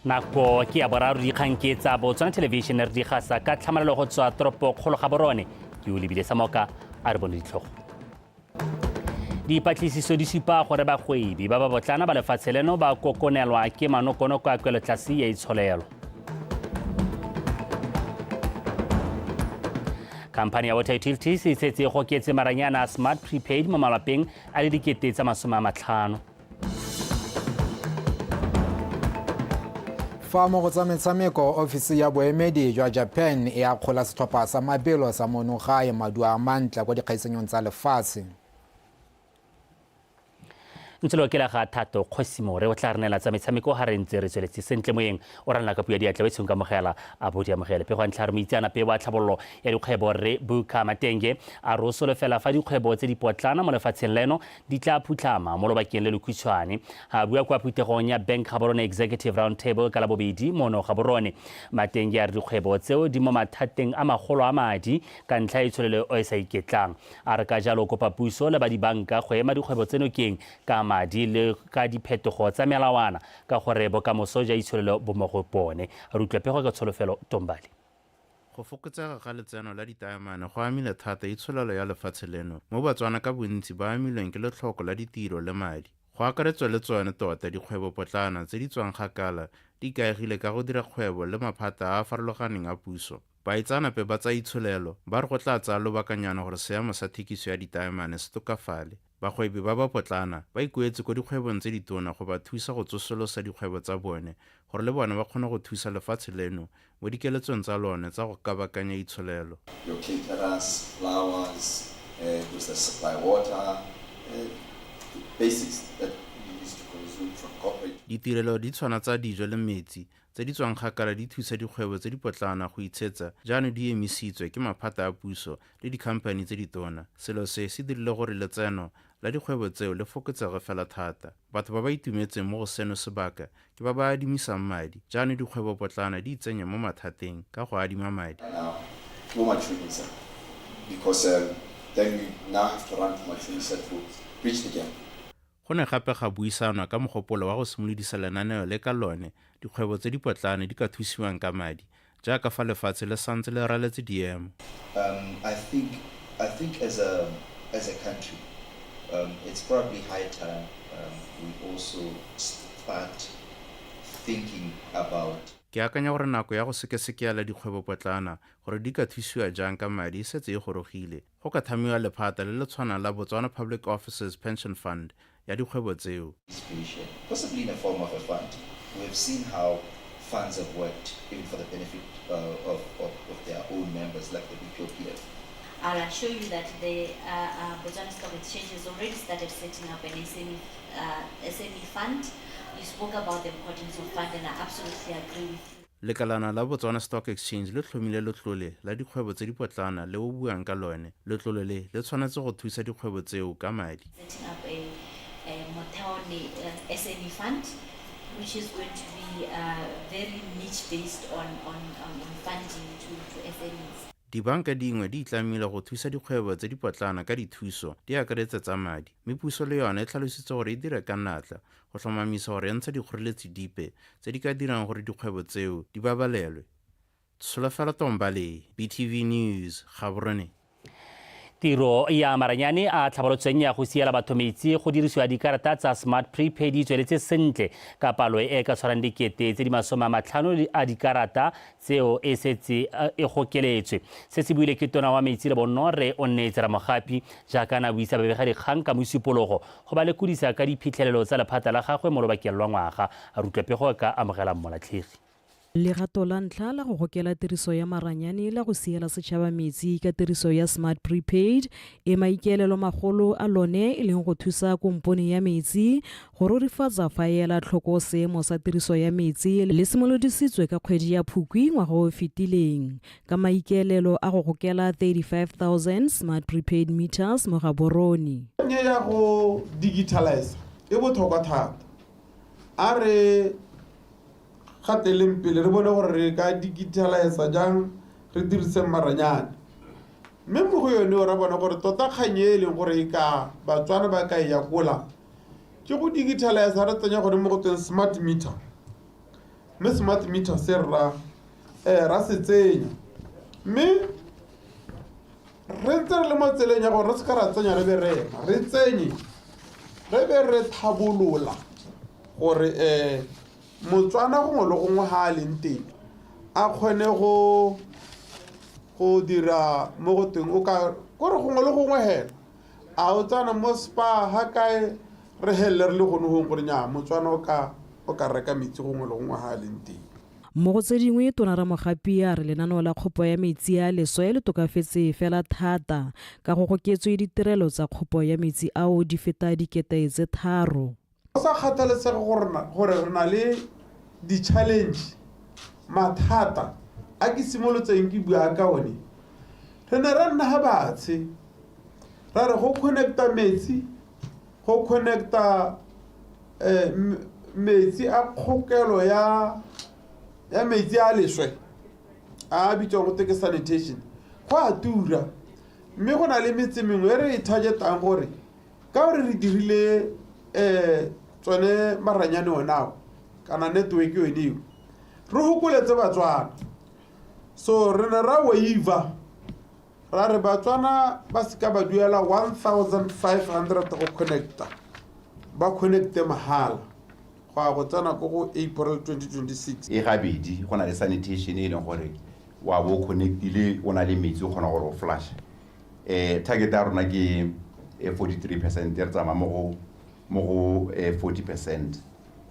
Nako ke ya boraro dikgang ke tsa Botswana Television re di gasa ka tlhamalalo go tswa toropo kgolo Gaborone ke o lebile Samoka a re bone ditlhogo. Dipatlisiso di supa gore bagwebi ba ba botlana ba lefatshe leno ba kokonelwa ke manokonoko a kwelotlase ya itsholelo. Khamphane ya Water Utilities e setse go ketse maranyana a Smart Prepaid mo malapeng a le 50,000. Fa mo go tsa metshameko ofisi ya boemedi jwa Japan e akgola setlhopha sa mabelo sa monogae maduo a mantla kwa dikgaisanong tsa lefatshe. Ntshelo ke la ga Thato Kgosimore o tla re nela tsa metshameko ga re ntse re tsweletse sentle moeng o rana ka puo ya diatla ba ka mogela a bodi amogele pe go ntlha re moitseana pe wa tlhabololo ya dikgwebo re Buka Matenge a re o solofela fa dikgwebo tse di potlana mo lefatsheng leno di tla phutlhama mo lobakeng le le khutshwane a bua kwa phuthegong ya Bank Gaborone Executive Round Table ka la bobedi mono Gaborone. Matenge a re dikgwebo tseo di mo mathateng a magolo a madi ka ntlha e tsholelo o e sa iketlang a re ka jalo kopa puso le ba dibanka go ema dikgwebo tseno keng ka madi le ka diphetogo tsa melawana ka gore bokamoso ja itsholelo bo mo go bone re utlwa pego ka tsholofelo Tombali. Go fokotsega ga letseno la ditaemane go amile thata itsholelo ya lefatshe leno mo Batswana ka bontsi ba amilweng ke letlhoko la ditiro le madi go akaretswa le tsone tota dikgwebo potlana tse di tswang kgakala di ikaegile ka go dira kgwebo le maphata a a farologaneng a puso. Baitsanape ba tsa itsholelo ba re go tla tsaya lobakanyana gore seemo sa thekiso ya ditaemane se tokafale. Bagwebi ba ba potlana ba ikuetse ko dikgwebong tse ditona go ba thusa go tsosolosa dikgwebo tsa bone gore le bone ba kgone go thusa lefatshe leno mo dikeletsong tsa lone tsa go kabakanya itsholelo. Your caterers, flowers, those that supply water, basics that you used to consume from corporate. Ditirelo di tshwana tsa dijo le metsi tse di tswang kgakala di thusa dikgwebo tse di potlana go itshetsa jaanong di emisitswe ke maphata a puso le dikhamphane tse ditona. Selo se se dirile gore letseno la dikgwebo tseo le fokotsege fela thata. Batho ba ba itumetseng mo go seno sebaka ke ba ba adimisang madi jaanong dikgwebo potlana di itsenya mo mathateng ka go adima madi. Too much visa because then we now have to run too much visa to reach the gap. Go ne gape ga buisanwa ka mogopolo wa go simolodisa lenaneo le ka lone dikgwebo tse di potlane di ka thusiwang ka madi jaaka fa lefatshe le santse le raletse diemo. I think as a country it's probably high time we also start thinking about. Ke akanya gore nako ya go sekesekela dikgwebo potlana gore di ka thusiwa jang ka madi e setse e gorogile. Go ka thamiwa lephata le le tshwanang la Botswana Public Officers Pension Fund ya dikgwebo tseo. Possibly in a form of a fund. We have seen how funds have worked even for the benefit of their own members like the BPOPF. I'll assure you that the Botswana Stock Exchange has already started setting up an SME fund. You spoke about the importance of fund and I absolutely agree with you. Lekalana la Botswana Stock Exchange le tlhomile letlole la dikgwebo tse di potlana le o buang ka lone. Letlole le tshwanetse go thusa dikgwebo tseo ka madi. Setting up a Motheone SME fund, which is going to be very niche based on funding to SMEs. Dibanka dingwe di itlamile go thusa dikgwebo tse di potlana ka dithuso di akaretsa tsa madi mme puso le yone e tlhalositse gore e dire ka natla go tlhomamisa gore e ntsha dikgoreletsi dipe tse di ka dirang gore dikgwebo tseo di babalelwe. Tsholofelo Tombale, BTV News, Gaborone. Tiro ya maranyane a tlhabolotsweng ya go siela batho metsi go dirisiwa dikarata tsa Smart Prepaid di tsweletse sentle ka palo e ka tshwarang dikete tse di 50 a dikarata tseo e setse e gokeletswe. Se se buile ke tona wa metsi le bonore o nnetse Ramogapi jaaka na buisa babegakgang ka mosupologo go ba le kudisa ka diphitlhelelo tsa lephata la gagwe mo lobakeng lwa ngwaga a rutlwapego ka amogela mmolatlhegi. Legato la ntlha la go gokela tiriso ya maranyane la go siela setšhaba metsi ka tiriso ya Smart Prepaid e maikaelelo magolo a lone e leng go thusa kompone ya metsi go rurifatsa faela tlhoko seemo sa tiriso ya metsi le simolodisitswe ka kgwedi ya Phukwi ngwaga o fetileng ka maikaelelo a go gokela 35,000 Smart Prepaid meters mo Gaborone. Ya go digitalize e botlhokwa thata a re gateleng pele re bone gore re ka digitalize jang re dirise maranyane mme mo go yone o ra bona gore tota kganye e leng gore e ka Batswana ba ka ya gola ke go digitalize re tsenya gore mo go teng smart meter mme smart meter se ra se tsenya mme re ntse re le mo tseleng ya gore re se ka ra tsenya re be re ema re tsenye re be re thabolola gore motswana gongwe le gongwe ga a leng teng a kgone go dira mo go teng o ka kore gongwe le gongwe hela a o tsana mo spa ha kae re helele re le gone gongwe gore nya motswana o ka reka metsi gongwe le gongwe ga a leng teng. Mo go tse dingwe tona Ramogapi a re lenaneo la kgopo ya metsi a leswe le tokafetse fela thata ka go goketswe ditirelo tsa kgopo ya metsi ao di feta dikete tse 3. Go sa kgathalesege gore re na le di-challenge mathata a ke simolotseng ke bua ka one re ne re nna ga batshe ra re go connecta metsi go connecta metsi a kgokelo ya metsi a leswe a bitswa go teke sanitation go a tura mme go na le metse mengwe re e targetang gore ka gore re dirile tsone maranyane onao kana network yone eo re gokoletse batswana so re ne ra waiva ra re batswana ba seka ba duela 1500 go connecta ba connecte mahala go a go tsena ko go April 2026 e gabedi go na le sanitation e leng gore wa bo connectile o na le metsi o kgona gore o flash target ya rona ke 43% re tsama mo go 40%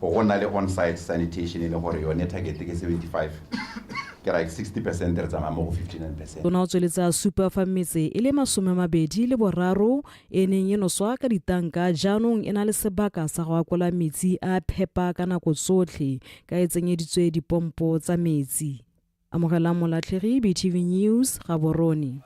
go na le on-site sanitation e leng gore yone target ke 75 ke like 60% re tsama mo go 59%. Tona o tsweletsa supa fa metse e le 23 e neng e noswa ka ditanka jaanong e na le sebaka sa go akola metsi a phepa ka nako tsotlhe ka e tsenyeditswe dipompo tsa metsi. Amogela Molatlhegi, BTV News, Gaborone.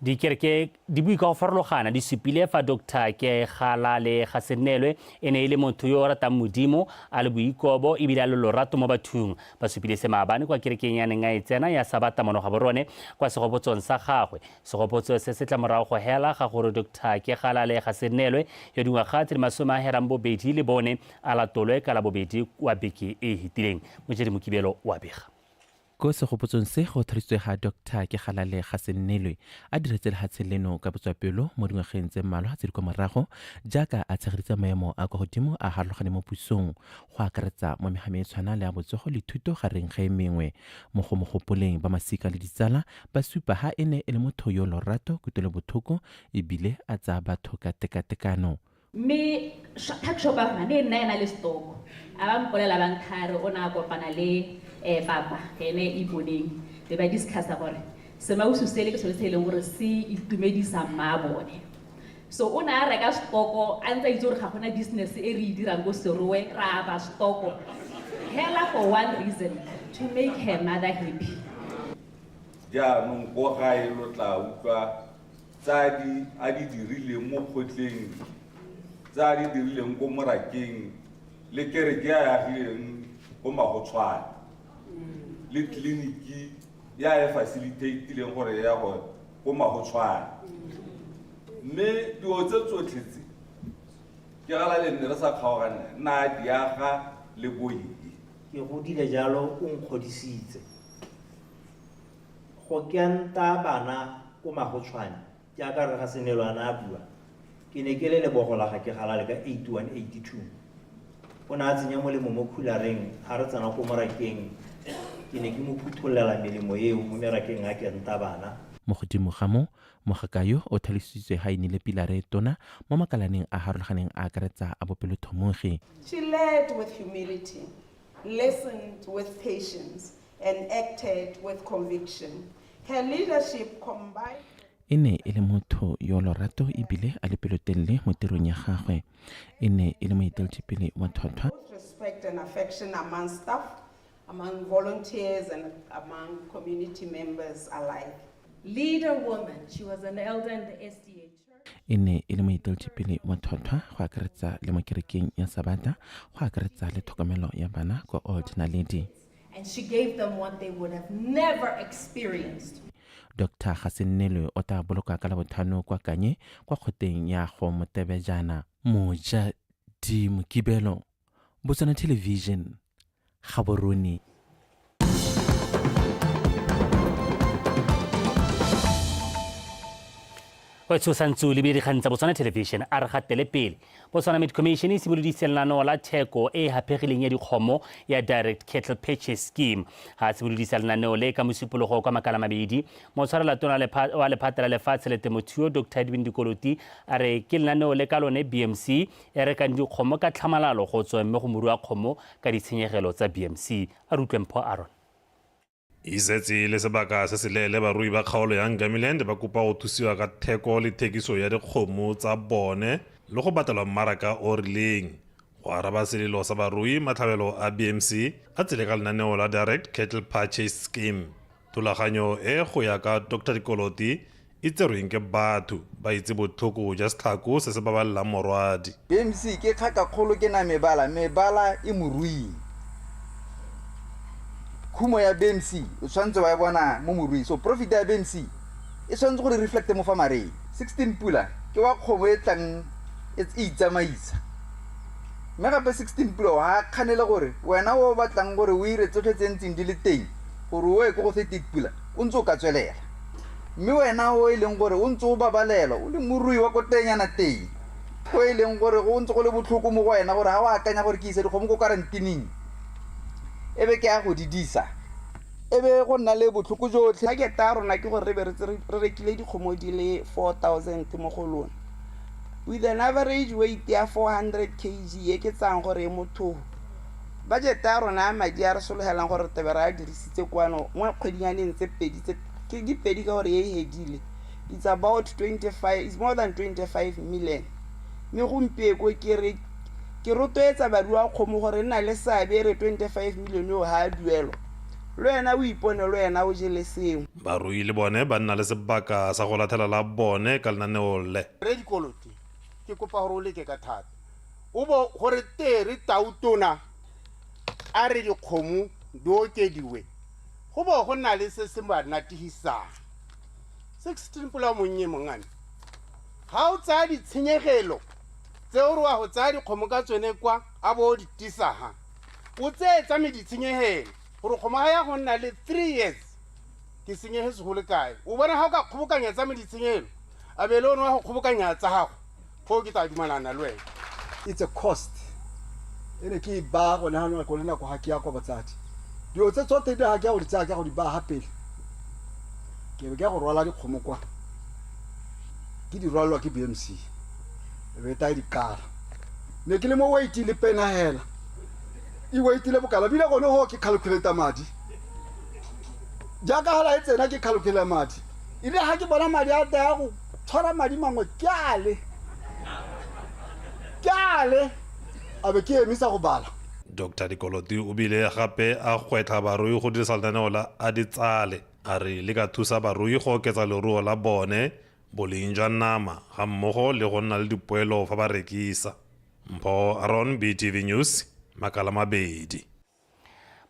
Dikereke di bui ka go farologana di supile fa Dr. Kgalale Gasenelwe e ne e le motho yo o ratang modimo a le boikobo ebile a le lorato mo bathong ba supile se maabane kwa kerekeng ya neng a e tsena ya Sabata mono Gaborone kwa segopotsong sa gagwe. Segopotso se se tla morago go hela ga gore Dr. Kgalale Gasenelwe yo dingwaga tse di 24 a latolwe ka la bobedi wa beke e hitileng. Mojedi Mokibelo wa bega ko segopotsong se go thrisitswe ga Dr. Kgalale Gasenelwe a diretse lehatshe leno ka botswapelo mo dingwageng tse mmalwa tse di kwa morago jaaka a tshegeditse maemo a kwa godimo a harologane mo pusong go akaretsa mo megameng e tshwana le a botsogo le thuto gareng ga e mengwe mo go mogopoleng ba masika le ditsala ba supa ha e ne e le motho yo lorato kutlwelo botlhoko ebile a tsaya batho ka tekatekano. Me tuckshop a rona ne nna ena le stoko a ba mpolela ba nthare o na kopana le papa ene e boneng be ba discussa gore semausu se le ke sone se leng gore se itumedisa mmaabone so o na a reka stoko a ntse a itse gore ga gona business e re e dirang ko serowe ra ba stoko hela for one reason to make her mother happy. jaanong ko gae lo tla utlwa tsadi a di dirileng mo kgotleng tsa di dirileng ko morakeng le kereke ya yagileng ko magotshwane le kliniki ya e facilitatileng gore ya go ko magotshwane mme dilo tse tsotlhe tse ke gala le nne re sa kgaogane na diaga le boidi ke godile jalo o nkgodisitse go kenta bana ko magotshwane jaaka re Gasenelwe a bua ke ne ke le lebogo la ga Kgalale ka 8182 o na a tsenya molemo mo khulareng a re tsena ko morakeng ke ne ke mo phutholela melemo eo mo merakeng a kenta bana. Mo godimo ga mo mogakayo o tlhalositse ga inile pilare tona mo makalaneng a harologaneng a akaretsa a bopelothomogi. She led with humility, listened with patience and acted with conviction. Her leadership combined e ne e le motho yo lorato ebile a le pelotelele mo tirong ya gagwe e ne e le moeteledipele wa tlhotlhwa. Respect and affection among staff, among volunteers and among community members alike. Leader woman, she was an elder in the SDA church. E ne e le moeteledipele wa tlhotlhwa go akaretsa le mo kerekeng ya Sabata go akaretsa le tlhokomelo ya bana kwa Old Naledi. And she gave them what they would have never experienced. Dr. Gasenelwe o tla boloka ka labotlhano kwa Kanye kwa kgoteng ya go Motebejana. Mojedi Mokibelo, Botswana Television, Gaborone. o tshosantse le dikgang tsa Botswana Television a re gatele pele Botswana Meat Commission e simoloditse lenaneo la theko e hapegileng ya dikgomo ya Direct Cattle Purchase Scheme ha simolodisa lenaneo le ka mosupologo kwa makala mabedi motshwarela tona wa lephata la lefatshe le temothuo Dr. Edwin Dikoloti a re ke lenaneo le ka lone BMC e rekang dikgomo ka tlhamalalo go tswa mme go morua kgomo ka ditshenyegelo tsa BMC a rutlwe Mpho Aaron. Isetsi le sebaka se selele barui ba kgaolo ya Ngamiland ba kopa go thusiwa ka theko le thekiso ya dikgomo tsa bone le go batalwa mmaraka o rileng go araba selelo sa barui matlhabelo a BMC a tsele ka lenaneo la Direct Cattle Purchase Scheme. Thulaganyo e go ya ka Dr. Dikoloti e tserweng ke batho ba itse botlhoko ja setlhako se se babalelang morwadi. BMC ke kgaka kgolo ke na mebala e morui. Kumo ya BMC o tshwantse wa bona mo morui so profit ya BMC e tshwantse go reflect mo farmereng 16 pula ke wa kgomo e tlang e tsamaisa mme gape 16 pula wa kganela gore wena o batlang gore o ire tsotlhe tsentseng di le teng gore o e go 30 pula o ntse o ka tswelela mme wena o e leng gore o ntse o babalelwa o le morui wa kotenyana teng o e leng gore go ntse go le botlhoko mo go wena gore ha wa akanya gore ke ise dikgomo go karantineng ebe ke a go didisa ebe go nna le botlhoko jotlhe target ya rona ke gore re rekile dikgomo di le 4000 mo go lona with an average weight ya 400 kg e ke tsang gore motho budget ya rona madi a re sologelang gore tebe ra dirisitse kwano mo kgwedinyaneng tse pedi ke di pedi ka gore e hedile it's about 25 is more than 25 million mme gompieko ke rotloetsa barua kgomo gore nna le sabe re 25 million o ha duelo le wena o ipone le wena o jele sengwe barui le bone ba nna le sebaka sa go lathela la bone ka lenaneo le re Dikoloti ke kopa gore o leke ka thata o bo gore tere tautona a re dikgomo di okediwe go bo go nna le se se ba natihisang 16 pula monnye mongane ha o tsa di tshenyegelo tseo wa go tsa dikgomo ka tsone kwa a bo di tisaha o tsetsa me ditshenyegelo gore kgomo ya go nna le 3 years ke senyege se go le kae o bona ha o ka kgobokanya tsa me ditshenyegelo a be le one wa go kgobokanya tsa gago go ke tla dumalana le wena it's a cost ene ke ba go nahana go lena go haki ya go batsadi dio tse tsote di haki ya go ditsa ka go di ba hapele ke be ke go rwala dikgomo kwa ke di rwalwa ke BMC be ta di kala ne ke le mo weight le pena hela I weight le bokala bile gone ho ke calculate madi jaaka hala e tsena ke calculate madi ile ha ke bona madi a ta go tshwara madi mangwe kyale abe ke emisa go bala Dr. Dikoloti o bile gape a gwetla barui go dirisa lenaneo la a ditsale a re le ka thusa barui go oketsa leruo la bone boleng jwa nama ga mmogo le go nna le dipoelo fa ba rekisa. Mpho Aaron, BTV News, makala mabedi.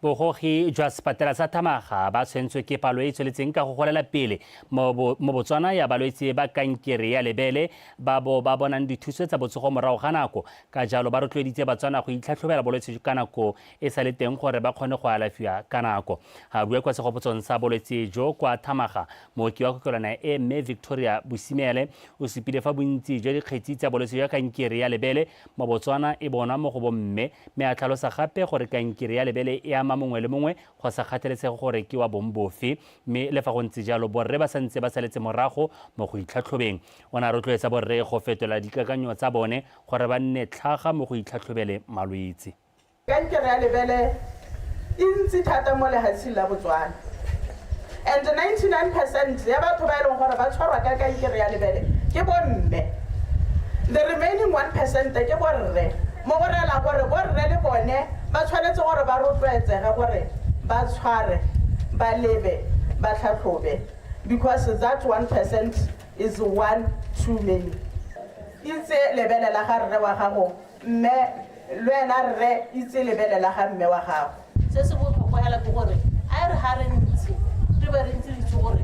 Bogogi jwa sepatela sa Thamaga ba tshwentswe ke palo e tsweletseng ka go golela pele mo Botswana ya balwetse ba kankere ya lebele ba bonang dithuso tsa botsogo morago ga nako ka jalo ba rotloeditse Batswana go itlhatlhobela bolwetse ka nako e sa le teng gore ba kgone go alafiwa ka nako ha bua kwa segopotsong sa bolwetse jo kwa Thamaga mooki wa kokelwana e mme Victoria Busimele o supile fa bontsi jwa dikgetsi tsa bolwetse jwa kankere ya lebele mo Botswana e bona mo go bomme me a tlhalosa gape gore kankere ya lebele e ama mongwe le mongwe go sa kgathalesege gore ke wa bombofe mme le fa go ntse jalo borre ba santse ba saletse morago mo go itlhatlhobeng o na rotloetsa borre go fetola dikakanyo tsa bone gore ba nne tlhaga mo go itlhatlhobele malwetse kankere ya lebele e ntse thata mo lehatsheng la Botswana and 99% ya batho ba ileng gore ba tshwarwa ka kankere ya lebele ke bomme the remaining 1% ke borre mo gorela gore borre le bone ba tshwanetse gore ba rotloetsega gore ba tshware ba lebe ba tlhatlhobe because that 1% is one too many itse lebele la ga rre wa gago mme lwena rre itse lebele la ga mme wa gago se se botlhokwa hela ke gore a re ha re ntse re be re ntse ditse gore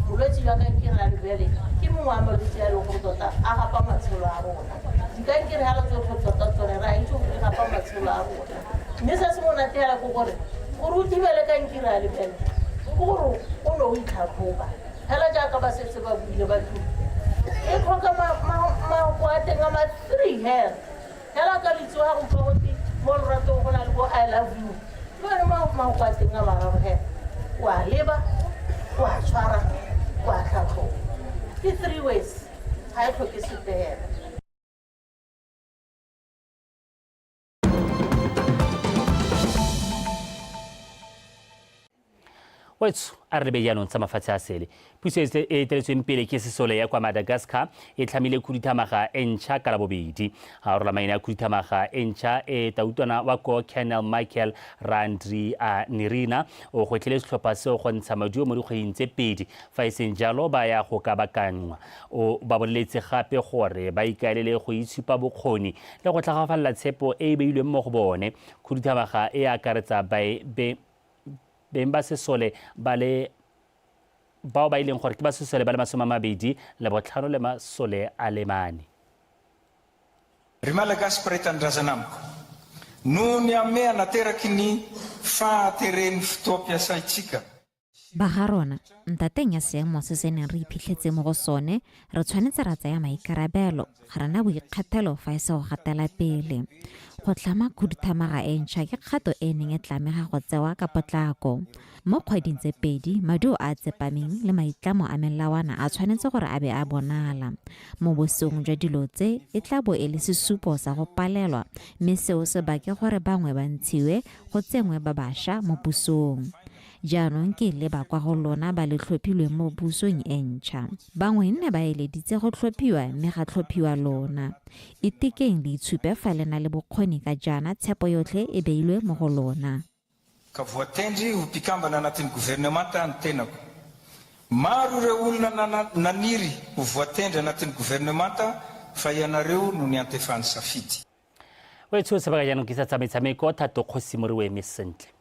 bolwetse jwa kankere ya lebele ke mongwe wa malwetse a leng gore tota a gapa matshelo a rona dikankere ha re tse go tota tsone ra itse gore gapa matshelo a rona mme se se monate hela ko gore gore o thibele kankere ya lebele ke gore o ne o itlhatlhoba hela jaaka ba setse ba buile batho e tlhoka maoko a teng a ma-3 hela hela ka letsewa go mpha gote mo leratong go na le bo I love you ke one maoko a teng a mararo hela o a leba o a tshwara o a tlhatlhoba ke 3 ways ga e tlhoke sepe hela. wetso a re lebe jaanong tsa mafatshe a sele puso e eteletsweng pele ke sesole ya kwa Madagascar e tlhamile khuduthamaga e ntšha ka labobedi ga rola maina a khuduthamaga e ntšha e tautwana wa ko Colonel Michael Randrianirina o gotlhile setlhopha seo go ntsha maduo mo dikgweding tse pedi fa e seng jalo ba ya go ka bakanngwa o ba boleletse gape gore ba ikaelele go itshupa bokgoni le go tlhagafalela tshepo e e beilweng mo go bone khuduthamaga e akaretsa beng ba sesole bao ba ileng gore ke ba sesole ba le 25 le botlhano le masole a le 4 ry malagasy mpiraitan-drazanamiko no ny amea nateraky ny fahateren'ny fotoam-piasaitsika ba ga rona ntateng ya seemo se se neng re iphitlhetse mo go sone re tshwanetse ra tsaya maikarabelo ga rena boikgethelo fa e se go gatela pele go tlhama khuduthamaga e ntšha ke kgato e neng e tlamega go tsewa ka potlako mo kgweding tse pedi maduo a tsepameng le maitlamo a melawana a tshwanetse gore a be a bonala mo bosong jwa dilo tse e tla bo e le sesupo sa go palelwa mme seo se bake gore bangwe ba ntshiwe go tsengwe ba bašwa mo pusong jaanong ke leba kwa go lona ba le tlhophilwe mo pusong e ntšha bangwe nne ba eleditse go tlhophiwa mme ga tlhophiwa lona itekeng le itshupe fa le na le bokgoni ka jaana tshepo yotlhe e beilwe mo go lona ka voatendry ho mpikambana anatin'ny gouvernemanta ny tenako maro ireo olona naniry ho voatendry anatin'ny gouvernemanta fa ianareo no ny antefany safidy wetso sebaka jaanong ke sa tsa metshameko Thato Kgosi mo re o eme sentle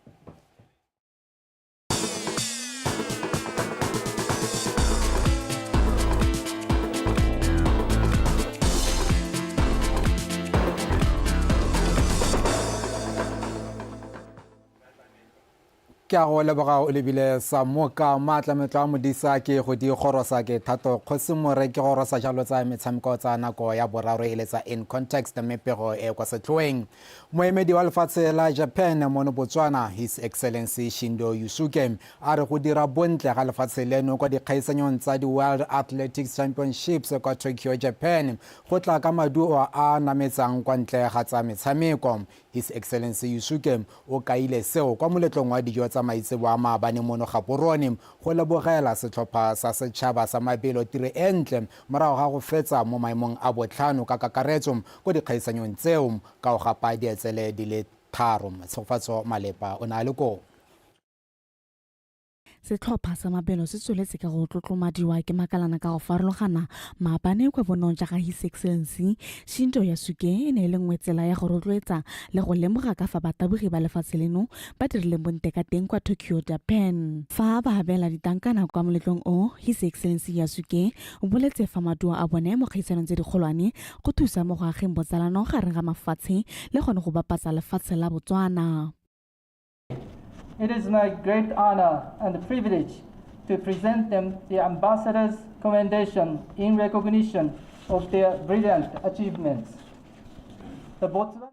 ke a go leboga o lebile sa moka maatlametlo a modisa ke go di gorosa ke Thato Kgosi more ke gorosa jalo tsa metshameko tsa nako ya boraro e letsa in context mepego e kwa setlhoeng moemedi wa lefatshe la Japan mono Botswana His Excellency Shindo Yusuke a re go dira bontle ga lefatshe leno kwa dikgaisanyong tsa di World Athletics Championships kwa Tokyo, Japan go tla ka maduo a nametsang kwa ntle ga tsa metshameko His Excellency Yusuke o kaile seo kwa moletlong wa dijo tsa maitsebo a maabane mono Gaborone go lebogela setlhopha sa setšhaba sa mabelo tiro e ntle morago ga go fetsa mo maemong a botlhano ka kakaretso go dikgaisanyong tseo ka go gapa dietsele di le 3 Tshegofatso Malepa o na le ko setlhopha sa mabelo se tsweletse ka go tlotlomadiwa ke makalana ka go farologana maabane kwa bonong jaaka His Excellency Shindo Yusuke e ne le nngwe tsela ya go rotloetsa le go lemoga ka fa batabogi ba lefatshe leno ba dirile bontle ka teng kwa Tokyo, Japan fa ba abela ditankana kwa moletlong o His Excellency Yusuke o boletse fa maduo a bone mo kgaisanong tse dikgolwane go thusa mo go ageng botsalano gareng ga mafatshe le gone go bapatsa lefatshe la Botswana. It is my great honor and privilege to present them the Ambassador's Commendation in recognition of their brilliant achievements. The Botswana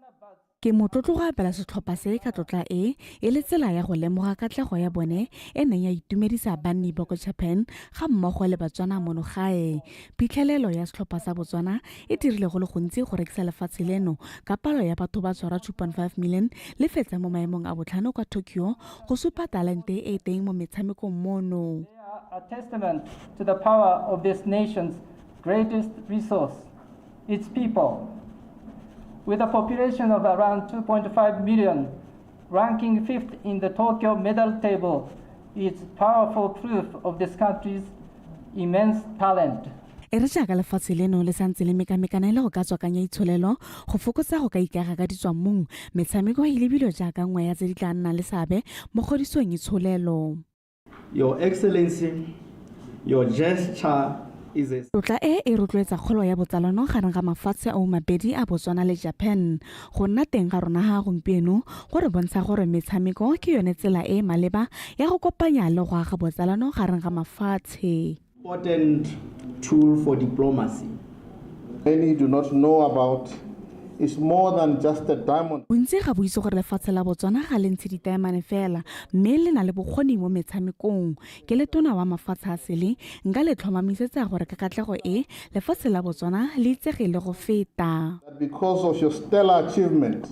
ke motlotlo go apela setlhopha se ka tlotla e le tsela ya go lemoga katlego ya bone e neng ya itumedisa banni ba ko Japan ga mmogo le Batswana mono gae phitlhelelo ya setlhopha sa Botswana e dirile go le gontsi go rekisa lefatshe leno ka palo ya batho ba tshwara 2.5 million le fetsa mo maemong a botlhano kwa Tokyo go supa talente e teng mo metshamekong mono. A testament to the power of this nation's greatest resource, its people. With a population of around 2.5 million, ranking 5th in the Tokyo medal table, it's powerful proof of this country's immense talent. E re jaaka lefatshe leno le santse le mekamekana le go ka tswakanya itsholelo go fokotsa go ka ikega ka ditswammung metshameko e lebilwe jaaka nngwe ya tse di tla nna le seabe mo godisong itsholelo. Your Excellency, your gesture tlotla e rotloetsa kgolo ya botsalano gareng ga mafatshe a mabedi a Botswana le Japan. Go nna teng ga rona ga gompieno go re bontsha gore metshameko ke yone tsela e maleba ya go kopanya le go aga botsalano gareng ga mafatshe. Important tool for diplomacy. Many do not know about is more than just a diamond. Bontsi ga bo itse gore lefatshe la Botswana ga le ntshe ditaemane fela mme le na le bokgoni mo metshamekong. Ke le tona wa mafatshe a sele nka le tlhomamisetsa gore ka katlego e lefatshe la Botswana le itsegile go feta. Because of your stellar achievement,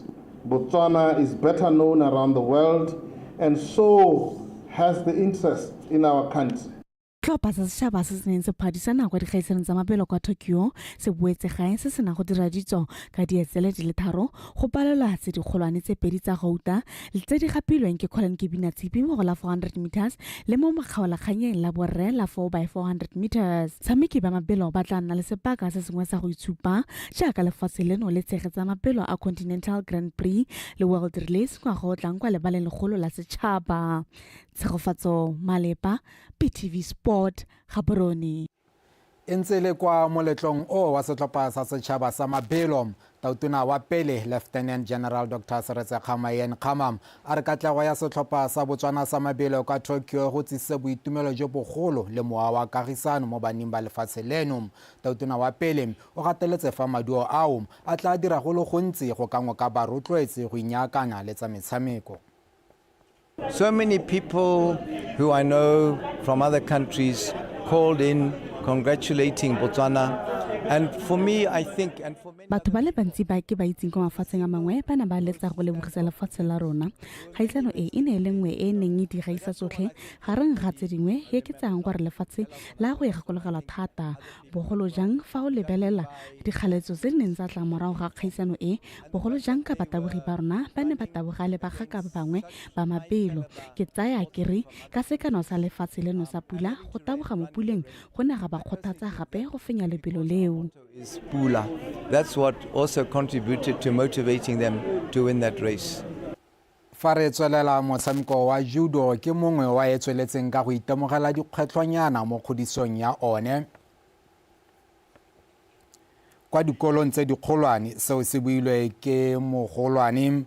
Botswana is better known around the world and so has the interest in our country. Tlhopha sa setšhaba se se neng se phadisa nako dikgaisanong tsa mabelo kwa Tokyo se boetse gae se sena go dira ditso ka dietsele di le tharo go palelwa tse dikgolwane tse pedi tsa gauta le tse di gapilweng ke Colin Kibinatsipi mo go la 400 meters le mo makgaolakganyeng la borre la 4x400 meters. Tshameki ba mabelo ba tla nna le sebaka se sengwe sa go itshupa jaaka lefatshe leno le tshegetsa mabelo a Continental Grand Prix le World Relays ngwaga o tlang kwa lebaleng legolo la setšhaba. Tshegofatso Malepa, PTV Sport, Gaborone. Ntse le kwa moletlong o wa setlhopha sa setšhaba sa mabelo tautona wa pele Lieutenant General Dr. Seretse Khamayen Khamam a re katlego ya setlhopha sa Botswana sa mabelo kwa Tokyo go tsise boitumelo jo bogolo le mowa wa kagisano mo baneng ba lefatshe leno. Tautona wa pele o gateletse fa maduo ao a tla dira go le gontsi go kangwe ka ba rotloetse go inyakanya le tsa metshameko. So many people who I know from other countries called in congratulating Botswana. And for me, I think, and for many... Batho ba le bantsi ba ke ba itseng ko mafatsheng a mangwe ba na ba letsa go lebogisa lefatshe la rona. Kgaitlano e ne le nngwe e neng e digaisa tsotlhe gareng ga tse dingwe ye ke tsang gore lefatshe la go e gakologelwa thata bogolo jang fa o lebelela dikgaletso tse neng tsa tla morago ga kgaisano e bogolo jang ka batabogi ba rona ba ne ba taboga le bagaka ba bangwe ba mabelo. Ke tsaya kere ka sekano sa lefatshe leno sa pula go taboga mo puleng go ne ga ba kgothatsa gape go fenya lebelo leo. Is Pula. That's what also contributed to motivating them to win that race. Fa re tswelela motshameko wa judo ke mongwe wa e tsweletseng ka go itemogela dikgwetlhonyana mo kgodisong ya one. Kwa dikolong tse dikgolwane seo se builwe ke mogolwane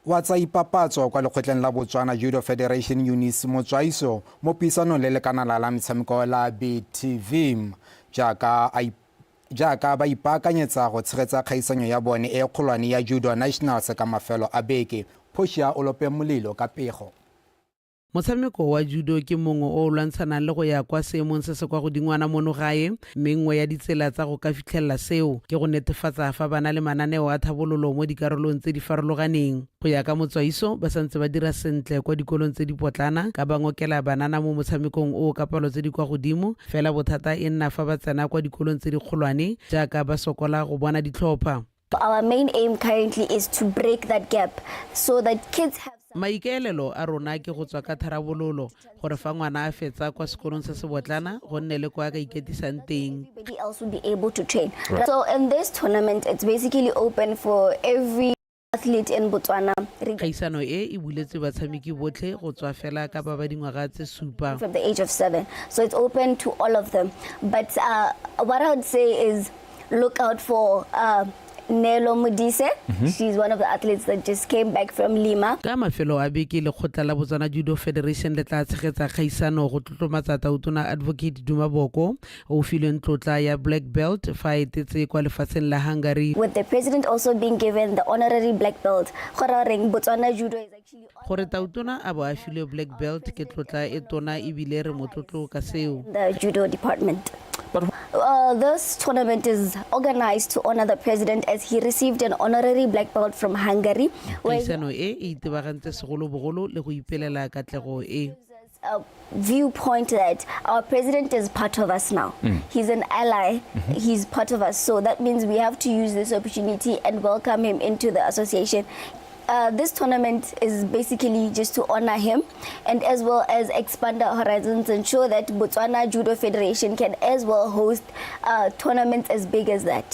wa tsa ipapatso kwa lekgotleng la Botswana Judo Federation Eunice Motswaiso mo puisanong le lekanala la metshameko la BTV jaaka ba ipaakanyetsa go tshegetsa kgaisanyo ya bone e kgolwane ya Judo Nationals ka mafelo a beke. Phosha o lope molelo ka pego. Motshameko wa judo ke mongwe o lwantshanang le go ya kwa seemong se se kwa godingwana mono gae mme nngwe ya ditsela tsa go ka fitlhelela seo ke go netefatsa fa bana le mananeo a tlhabololo mo dikarolong tse di farologaneng. Go ya ka Motswaiso ba santse ba dira sentle kwa dikolong tse di potlana ka ba ngokela banana mo motshamekong o ka palo tse di kwa godimo fela bothata e nna fa ba tsena kwa dikolong tse di kgolwane jaaka ba sokola go bona ditlhopha. Our main aim currently is to break that gap so that kids have maikaelelo a rona ke go tswa ka tharabololo gore fa ngwana a fetsa kwa sekolong se se botlana go nne le kwa ka iketisang teng. Everybody else will be able to train. Right. So in this tournament it's basically open for every athlete in Botswana. Kgaisano e buletse batshameki botlhe go tswa fela ka ba dingwaga tse supa. From the age of 7. So it's open to all of them. But what I would say is look out for Nelo Modise. She's one of the athletes that just came back from Lima. Ka mafelo a beke lekgotla la Botswana Judo Federation le tla tshegetsa kgaisano go tlotlomatsa tautona Advocate Duma Boko o fileng tlotla ya black belt fa etetse kwa lefatsheng la Hungary. With the president also being given the honorary black belt, Botswana Judo is actually gore tautona a bo a filwe black belt ke tlotla e tona e bile re motlotlo ka seo. The judo department. This tournament is organized to honor the president as he received an honorary black belt from Hungary. Kgaisano e itebagantse segolobogolo le go ipelela katlego e. A viewpoint that our president is part of us now. He's an ally. He's part of us. So that means we have to use this opportunity and welcome him into the association. This tournament is basically just to honor him and as well as expand our horizons and show that Botswana Judo Federation can as well host tournaments as big as that.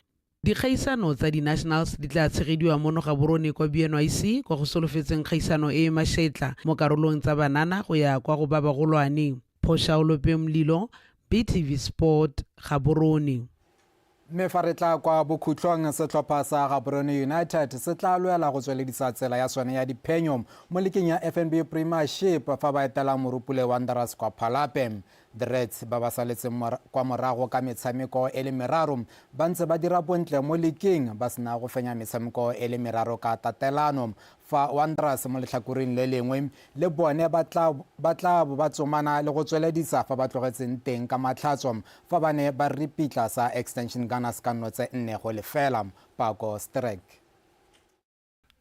Dikgaisano tsa di-nationals di tla tshegediwa mono Gaborone kwa BNYC kwa go solofetseng kgaisano e mašetla mo karolong tsa banana go ya kwa go ba bagolwane. Phosha o lope molelo BTV Sport Gaborone. mme fa re tla kwa bokhutlhong setlhopha sa Gaborone United se tla lwela go tsweledisa tsela ya sone ya diphenyo mo lekeng ya FNB Premiership fa ba etela Morupule Wanderers kwa Phalape. The Reds ba ba saletseng kwa morago ka metshameko e le meraro ba ntse ba dira bontle mo lekeng ba sena go fenya metshameko e le meraro ka tatelano fa Wanderers mo letlhakoreng le lengwe le bone ba tla ba tsomana le go tsweledisa fa ba tlogetseng teng ka matlhatso fa ba ne ba ripitla sa Extension Gunners ka notse 4-0. Pako Strek.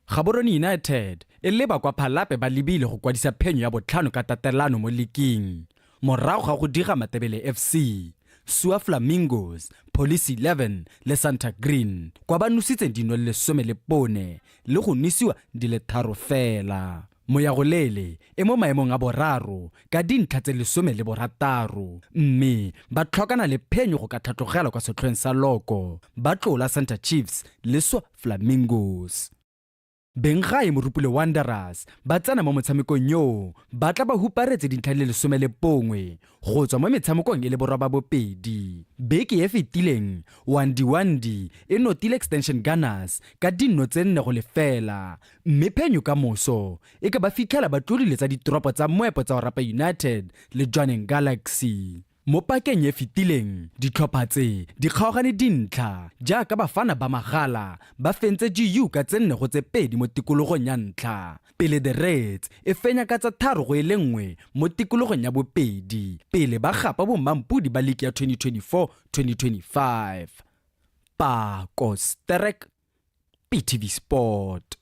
Gaborone United e leba kwa Phalape ba lebile go kwadisa phenyo ya botlhano ka tatelano mo lekeng morago ga go diga Matebele FC, Sua Flamingos, Police 11 le Santa Green kwa ba nusitseng dino le 14 le go nisiwa di le 3 fela. Moyagolele e mo maemong a boraro ka dintlha tse 16 mme ba tlhokana le phenyo go ka tlhatlogela kwa setlhoeng sa loko ba tlola Santa Chiefs le Sua Flamingos. Bengae Morupule Wanderers ba tsena mo motshamekong yo ba tla ba huparetse dintlha le 11 go tswa mo metshamekong e le boraba bobedi. Beke e fetileng Wandi e notile Extension Gunners ka dinno tse 4-0 mme phenyo ka moso e ka ba fitlhela ba tlodile tsa ditoropo tsa Moepo tsa Orapa United le Jwaneng Galaxy. Mo pakeng e fetileng ditlhopha tse di kgaogane dintlha jaaka Bafana ba Magala ba fentse GU ka tse 4-2 mo tikologong ya ntlha pele The Reds e fenya ka tsa 3-1 mo tikologong ya bobedi pele ba gapa Bomampudi ba league ya 2024-2025. Pako Strek, BTV Sport.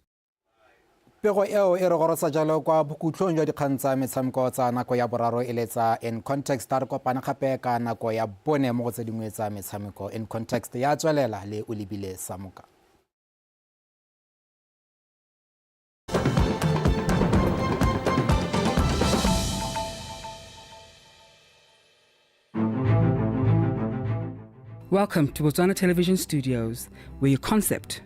Pego eo e re gorosa jalo kwa bokhutlhong jwa dikgang tsa metshameko tsa nako ya boraro e le tsa In Context a re kopana gape ka nako ya bone mo go tse dingwe tsa metshameko. In Context ya tswelela le Olebile Samoka. Welcome to Botswana Television Studios, where your concept